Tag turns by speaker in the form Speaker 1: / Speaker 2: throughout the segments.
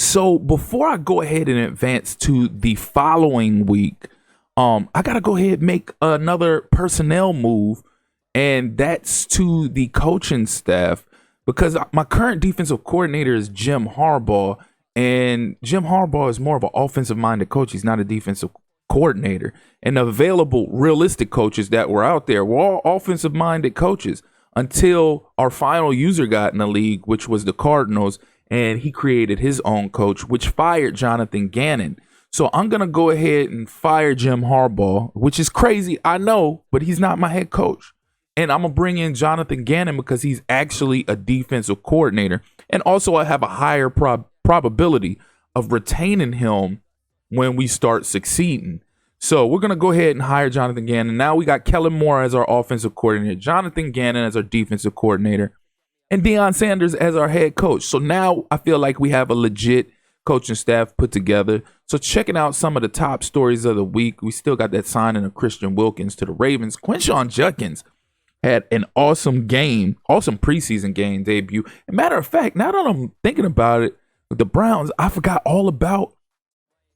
Speaker 1: So before I go ahead and advance to the following week, I gotta go ahead and make another personnel move, and that's to the coaching staff because my current defensive coordinator is Jim Harbaugh, and Jim Harbaugh is more of an offensive-minded coach. He's not a defensive coordinator. And the available realistic coaches that were out there were all offensive-minded coaches until our final user got in the league, which was the Cardinals, and he created his own coach, which fired Jonathan Gannon. So I'm going to go ahead and fire Jim Harbaugh, which is crazy, I know, but he's not my head coach. And I'm going to bring in Jonathan Gannon because he's actually a defensive coordinator. And also I have a higher probability of retaining him when we start succeeding. So we're going to go ahead and hire Jonathan Gannon. Now we got Kellen Moore as our offensive coordinator, Jonathan Gannon as our defensive coordinator, and Deion Sanders as our head coach. So now I feel like we have a legit coaching staff put together. So checking out some of the top stories of the week, we still got that signing of Christian Wilkins to the Ravens. Quinshon Judkins had an awesome preseason game debut. And matter of fact, now that I'm thinking about it, with the Browns, I forgot all about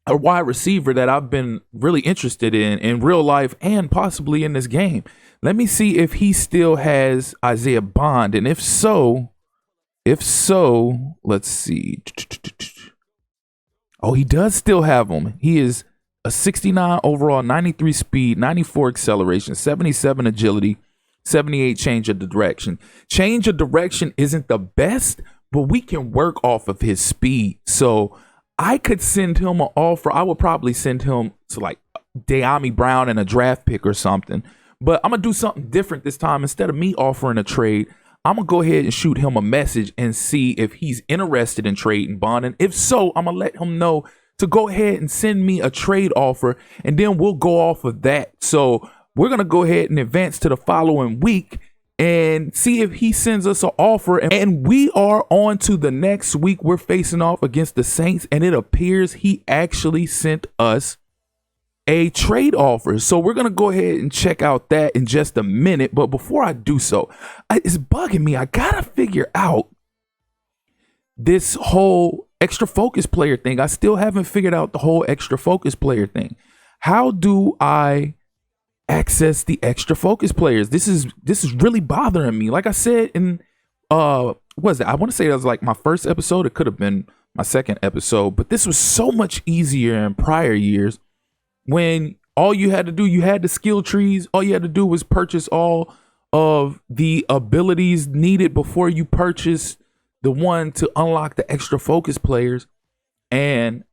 Speaker 1: a wide receiver that I've been really interested in real life and possibly in this game. Let me see if he still has Isaiah Bond. And if so, let's see. Oh, he does still have him. He is a 69 overall, 93 speed, 94 acceleration, 77 agility, 78 change of direction. Change of direction isn't the best, but we can work off of his speed. So I could send him an offer. I would probably send him to like De'Ami Brown and a draft pick or something. But I'm going to do something different this time. Instead of me offering a trade, I'm going to go ahead and shoot him a message and see if he's interested in trading Bond. And if so, I'm going to let him know to go ahead and send me a trade offer, and then we'll go off of that. So we're going to go ahead and advance to the following week and see if he sends us an offer. And we are on to the next week. We're facing off against the Saints, and it appears he actually sent us a trade offer. So we're going to go ahead and check out that in just a minute. But before I do so, it's bugging me. I got to figure out this whole extra focus player thing. I still haven't figured out the whole extra focus player thing. How do I access the extra focus players? This is really bothering me. Like I said in what was it? I want to say that was like my first episode. It could have been my second episode, but this was so much easier in prior years when all you had to do, you had the skill trees. All you had to do was purchase all of the abilities needed before you purchase the one to unlock the extra focus players. And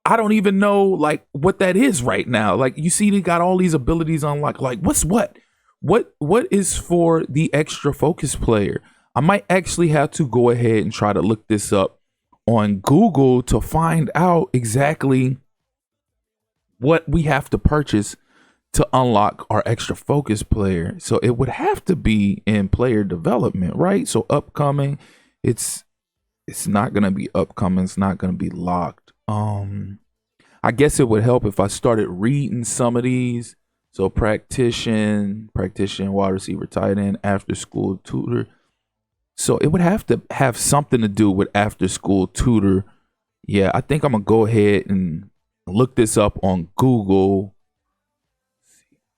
Speaker 1: I don't even know like what that is right now. Like you see, they got all these abilities unlocked. Like what is for the extra focus player? I might actually have to go ahead and try to look this up on Google to find out exactly what we have to purchase to unlock our extra focus player. So it would have to be in player development, right? So upcoming, it's not going to be upcoming. It's not going to be locked. I guess it would help if I started reading some of these. So practitioner, wide receiver, tight end, after school tutor. So it would have to have something to do with after school tutor. Yeah, I think I'm going to go ahead and look this up on Google.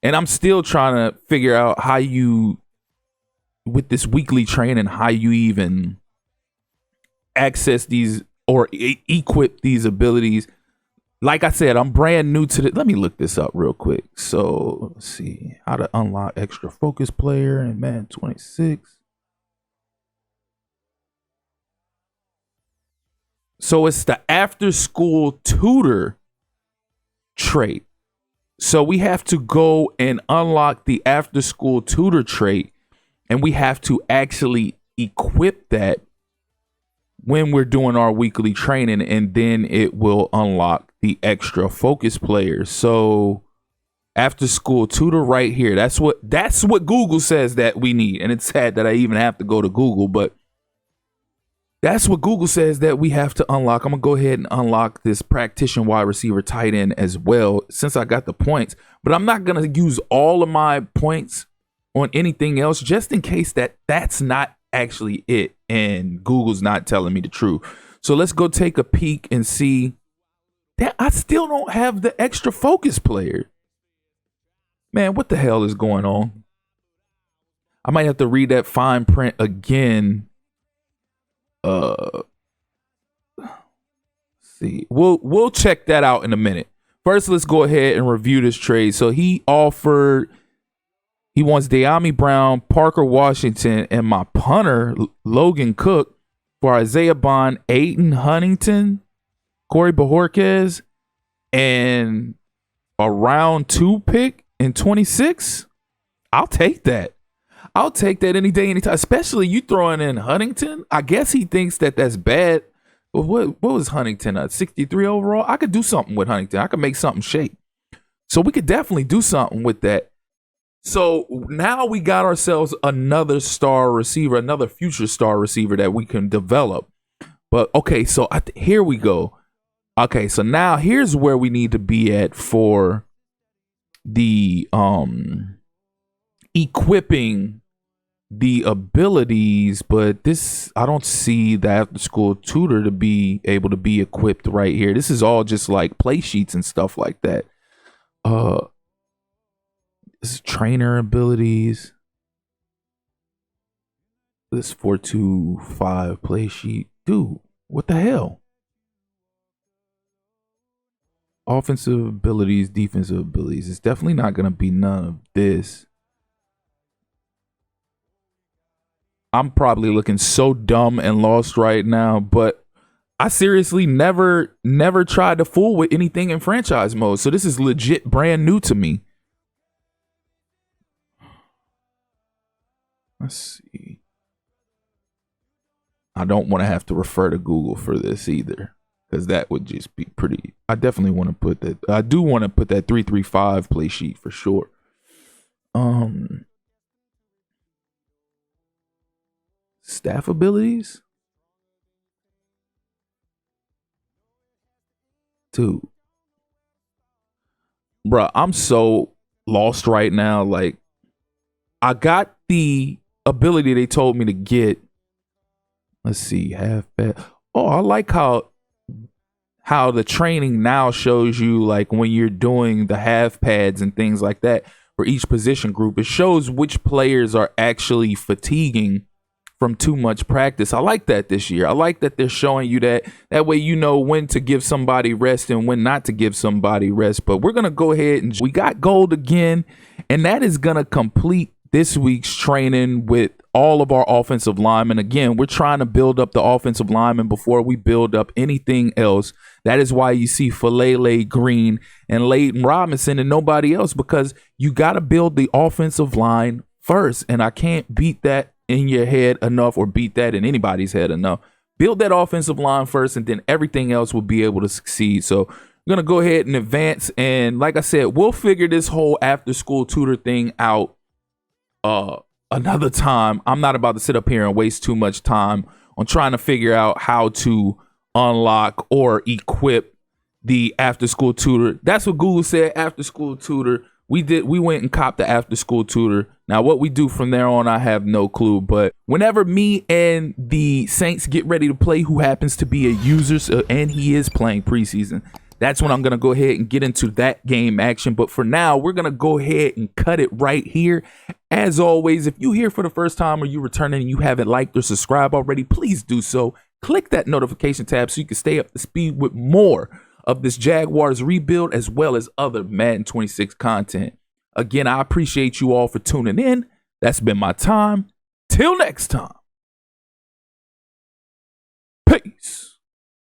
Speaker 1: And I'm still trying to figure out how you, with this weekly training, how you even access these or equip these abilities. Like I said, I'm brand new to it. Let me look this up real quick. So let's see how to unlock extra focus player in Madden 26. So it's the after school tutor trait. So we have to go and unlock the after school tutor trait, and we have to actually equip that when we're doing our weekly training, and then it will unlock the extra focus players. So after school tutor right here, that's what Google says that we need. And it's sad that I even have to go to Google, but that's what Google says that we have to unlock. I'm going to go ahead and unlock this practitioner wide receiver tight end as well, since I got the points. But I'm not going to use all of my points on anything else, just in case that's not actually it and Google's not telling me the truth. So let's go take a peek and see that I still don't have the extra focus player. Man, what the hell is going on? I might have to read that fine print again. See. We'll check that out in a minute. First, let's go ahead and review this trade. So he wants De'Ami Brown, Parker Washington, and my punter, Logan Cook, for Isaiah Bond, Aiden Huntington, Corey Bojorquez, and a round 2 pick in 26. I'll take that. I'll take that any day, anytime. Especially you throwing in Huntington. I guess he thinks that that's bad. But what was Huntington at 63 overall? I could do something with Huntington. I could make something shake. So we could definitely do something with that. So now we got ourselves another star receiver, another future star receiver that we can develop. But okay, so here we go. Okay, so now here's where we need to be at for the equipping the abilities, but this, I don't see the after school tutor to be able to be equipped right here. This is all just like play sheets and stuff like that. This is trainer abilities. This 4-2-5 play sheet. Dude, what the hell? Offensive abilities, defensive abilities. It's definitely not going to be none of this. I'm probably looking so dumb and lost right now, but I seriously never tried to fool with anything in franchise mode. So this is legit brand new to me. Let's see. I don't want to have to refer to Google for this either, because that would just be pretty. I definitely want to put that. I do want to put that 3-3-5 play sheet for sure. Staff abilities. Dude. Bruh, I'm so lost right now. Like, I got the ability they told me to get. Let's see, half bad. Oh, I like how the training now shows you, like, when you're doing the half pads and things like that for each position group, it shows which players are actually fatiguing from too much practice. I like that this year. I like that they're showing you that. That way you know when to give somebody rest and when not to give somebody rest. But we're going to go ahead and we got gold again, and that is going to complete this week's training with all of our offensive linemen. Again, we're trying to build up the offensive linemen before we build up anything else. That is why you see Falele Green and Leighton Robinson and nobody else, because you got to build the offensive line first. And I can't beat that in your head enough, or beat that in anybody's head enough. Build that offensive line first, and then everything else will be able to succeed. So I'm going to go ahead and advance. And like I said, we'll figure this whole after school tutor thing out another time. I'm not about to sit up here and waste too much time on trying to figure out how to unlock or equip the after school tutor. That's what Google said, after school tutor. We went and copped the after school tutor. Now what we do from there on, I have no clue. But whenever me and the Saints get ready to play, who happens to be a user, and he is playing preseason, that's when I'm going to go ahead and get into that game action. But for now, we're going to go ahead and cut it right here. As always, if you're here for the first time or you're returning and you haven't liked or subscribed already, please do so. Click that notification tab so you can stay up to speed with more of this Jaguars rebuild, as well as other Madden 26 content. Again, I appreciate you all for tuning in. That's been my time. Till next time.